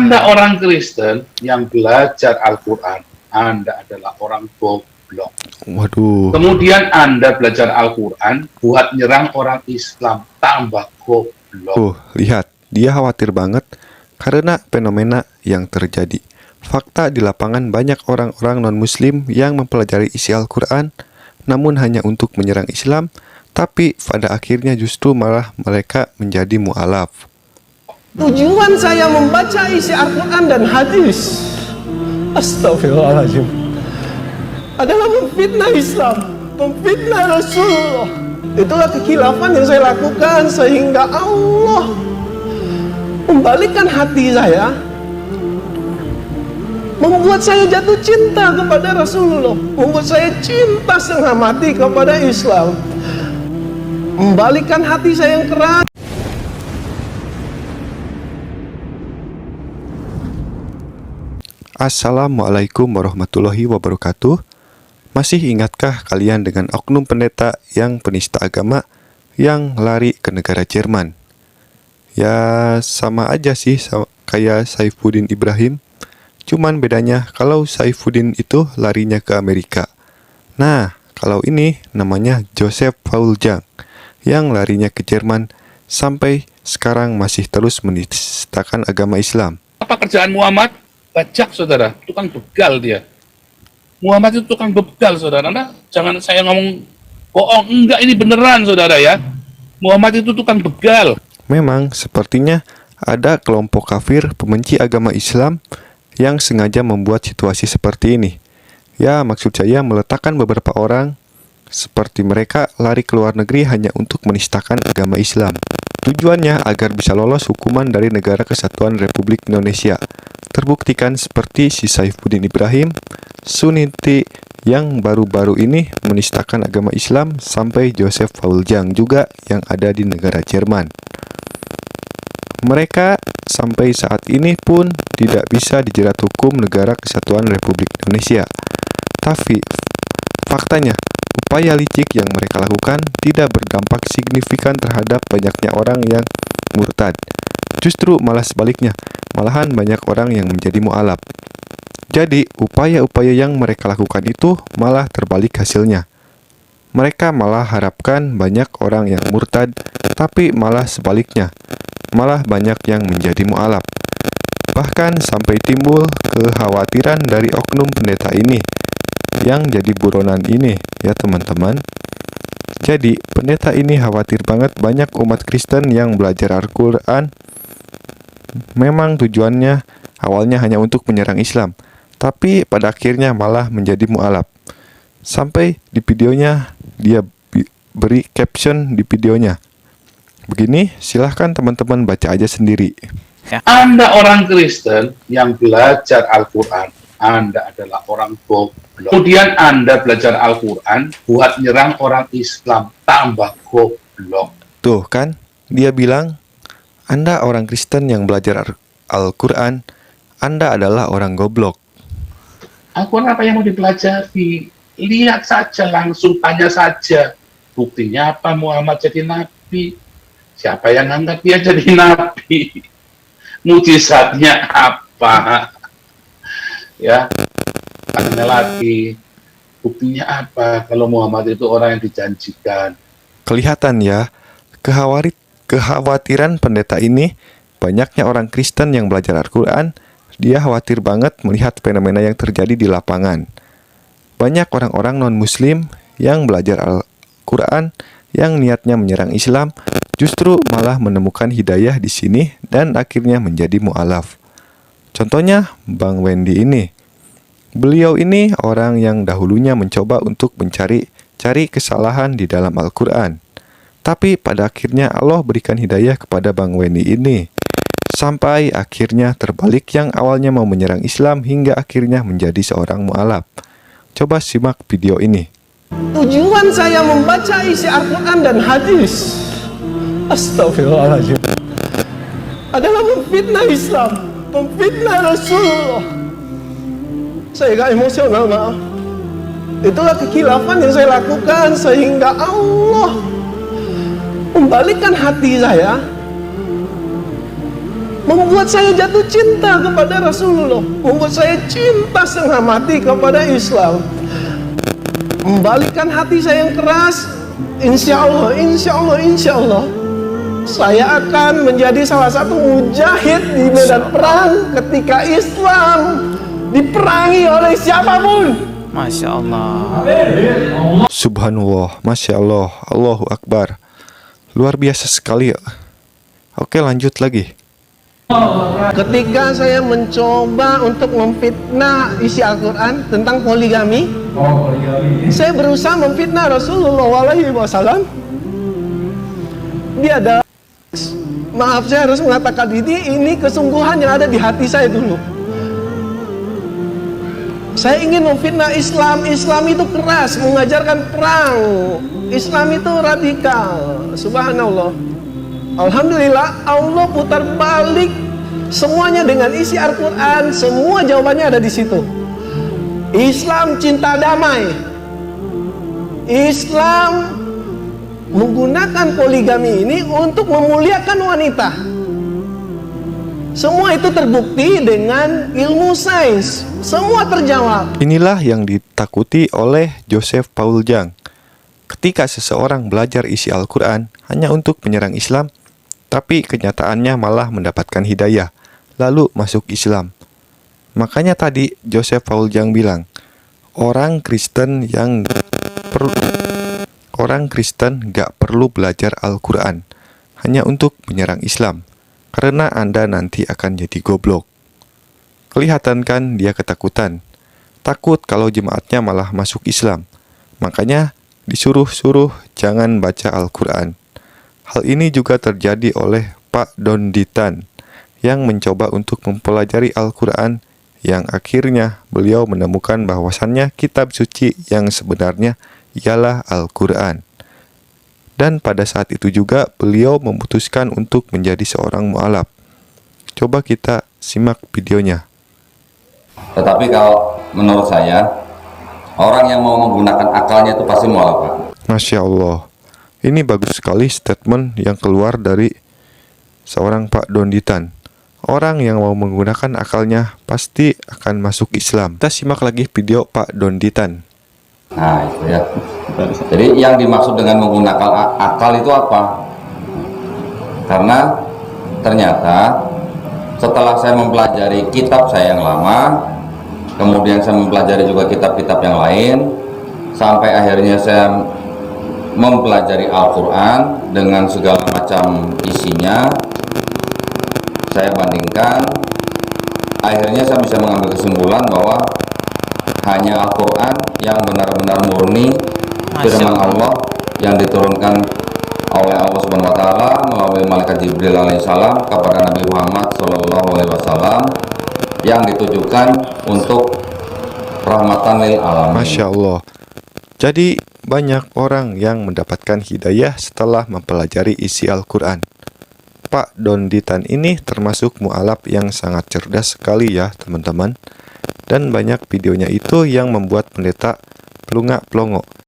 Anda orang Kristen yang belajar Al-Quran, Anda adalah orang goblok. Waduh. Kemudian Anda belajar Al-Quran buat nyerang orang Islam, tambah goblok. Lihat, dia khawatir banget karena fenomena yang terjadi. Fakta di lapangan banyak orang-orang non-muslim yang mempelajari isi Al-Quran, namun hanya untuk menyerang Islam, tapi pada akhirnya justru malah mereka menjadi mu'alaf. Tujuan saya membaca isi Al-Quran dan hadis, astagfirullahaladzim, adalah memfitnah Islam, memfitnah Rasulullah. Itulah kekhilafan yang saya lakukan sehingga Allah membalikkan hati saya, membuat saya jatuh cinta kepada Rasulullah, membuat saya cinta setengah mati kepada Islam, membalikkan hati saya yang keras. Assalamualaikum warahmatullahi wabarakatuh. Masih ingatkah kalian dengan oknum pendeta yang penista agama yang lari ke negara Jerman? Ya sama aja sih kayak Saifuddin Ibrahim. Cuman bedanya kalau Saifuddin itu larinya ke Amerika. Nah, kalau ini namanya Joseph Valjean yang larinya ke Jerman sampai sekarang masih terus menistakan agama Islam. Apa kerjaan Muhammad? Bajak, saudara. Tukang begal dia. Muhammad itu tukang begal, saudara. Nah, jangan saya ngomong bohong. Enggak, ini beneran, saudara ya. Muhammad itu tukang begal. Memang sepertinya ada kelompok kafir pembenci agama Islam yang sengaja membuat situasi seperti ini. Ya, maksud saya meletakkan beberapa orang seperti mereka lari ke luar negeri hanya untuk menistakan agama Islam. Tujuannya agar bisa lolos hukuman dari Negara Kesatuan Republik Indonesia. Terbuktikan seperti si Saifuddin Ibrahim, Suniti yang baru-baru ini menistakan agama Islam, sampai Joseph Valjean juga yang ada di negara Jerman. Mereka sampai saat ini pun tidak bisa dijerat hukum Negara Kesatuan Republik Indonesia. Tapi faktanya, upaya licik yang mereka lakukan tidak berdampak signifikan terhadap banyaknya orang yang murtad. Justru malah sebaliknya, malahan banyak orang yang menjadi mu'alaf. Jadi, upaya-upaya yang mereka lakukan itu malah terbalik hasilnya. Mereka malah harapkan banyak orang yang murtad, tapi malah sebaliknya, malah banyak yang menjadi mu'alaf. Bahkan sampai timbul kekhawatiran dari oknum pendeta ini yang jadi buronan ini, ya teman-teman. Jadi, pendeta ini khawatir banget banyak umat Kristen yang belajar Al-Quran. Memang tujuannya awalnya hanya untuk menyerang Islam, tapi pada akhirnya malah menjadi mu'alaf. Sampai di videonya dia beri caption di videonya begini, silahkan teman-teman baca aja sendiri. Anda orang Kristen yang belajar Al-Quran, Anda adalah orang goblok. Kemudian Anda belajar Al-Quran buat nyerang orang Islam, tambah goblok. Tuh kan, dia bilang, Anda orang Kristen yang belajar Al-Quran, Anda adalah orang goblok. Al-Quran apa yang mau dipelajari? Lihat saja langsung, tanya saja. Buktinya apa Muhammad jadi nabi? Siapa yang anggap dia jadi nabi? Mujizatnya apa? Ya, tanya lagi. Buktinya apa kalau Muhammad itu orang yang dijanjikan? Kelihatan ya, kekhawatiran pendeta ini, banyaknya orang Kristen yang belajar Al-Quran, dia khawatir banget melihat fenomena yang terjadi di lapangan. Banyak orang-orang non-muslim yang belajar Al-Quran, yang niatnya menyerang Islam, justru malah menemukan hidayah di sini dan akhirnya menjadi mu'alaf. Contohnya Bang Wendy ini. Beliau ini orang yang dahulunya mencoba untuk mencari kesalahan di dalam Al-Quran. Tapi pada akhirnya Allah berikan hidayah kepada Bang Wendy ini. Sampai akhirnya terbalik, yang awalnya mau menyerang Islam hingga akhirnya menjadi seorang mu'alaf. Coba simak video ini. Tujuan saya membaca isi Al-Quran dan hadis, astagfirullahaladzim, adalah memfitnah Islam, memfitnah Rasulullah. Saya gak emosional, maaf. Itulah kekhilafan yang saya lakukan sehingga Allah membalikkan hati saya, membuat saya jatuh cinta kepada Rasulullah, membuat saya cinta setengah mati kepada Islam, membalikkan hati saya yang keras. Insya Allah saya akan menjadi salah satu mujahid di medan perang ketika Islam diperangi oleh siapapun. Masya Allah. Subhanallah, Masya Allah, Allahu Akbar. Luar biasa sekali. Oke, lanjut lagi. Ketika saya mencoba untuk memfitnah isi Al-Quran tentang poligami, saya berusaha memfitnah Rasulullah SAW. Dia ada, maaf saya harus mengatakan ini kesungguhan yang ada di hati saya dulu. Saya ingin memfitnah Islam. Islam itu keras, mengajarkan perang. Islam itu radikal. Subhanallah. Alhamdulillah, Allah putar balik semuanya dengan isi Al-Quran. Semua jawabannya ada di situ. Islam cinta damai. Islam menggunakan poligami ini untuk memuliakan wanita. Semua itu terbukti dengan ilmu sains. Semua terjawab. Inilah yang ditakuti oleh Joseph Paul Jang. Ketika seseorang belajar isi Al-Quran hanya untuk menyerang Islam, tapi kenyataannya malah mendapatkan hidayah, lalu masuk Islam. Makanya tadi Joseph Paul Jang bilang, orang Kristen gak perlu belajar Al-Quran hanya untuk menyerang Islam, karena Anda nanti akan jadi goblok. Kelihatan kan dia ketakutan, takut kalau jemaatnya malah masuk Islam. Makanya disuruh-suruh jangan baca Al-Quran. Hal ini juga terjadi oleh Pak Donditan yang mencoba untuk mempelajari Al-Quran, yang akhirnya beliau menemukan bahwasannya kitab suci yang sebenarnya ialah Al-Quran. Dan pada saat itu juga beliau memutuskan untuk menjadi seorang mu'alaf. Coba kita simak videonya. Tetapi kalau menurut saya, orang yang mau menggunakan akalnya itu pasti mu'alaf, Pak. Masya Allah. Ini bagus sekali statement yang keluar dari seorang Pak Donditan. Orang yang mau menggunakan akalnya pasti akan masuk Islam. Kita simak lagi video Pak Donditan. Nah itu ya. Jadi yang dimaksud dengan menggunakan akal itu apa? Karena ternyata setelah saya mempelajari kitab saya yang lama, kemudian saya mempelajari juga kitab-kitab yang lain, sampai akhirnya saya mempelajari Al-Quran dengan segala macam isinya, saya bandingkan, akhirnya saya bisa mengambil kesimpulan bahwa hanya Al-Quran yang benar-benar murni firman Allah yang diturunkan oleh Allah Subhanahu wa taala melalui malaikat Jibril alaihissalam kepada Nabi Muhammad sallallahu alaihi wasallam, yang ditujukan untuk rahmatan lil alamin. Masya Allah. Jadi banyak orang yang mendapatkan hidayah setelah mempelajari isi Al-Quran. Pak Donditan ini termasuk mu'alaf yang sangat cerdas sekali ya teman-teman. Dan banyak videonya itu yang membuat pendeta pelunga-pelongo.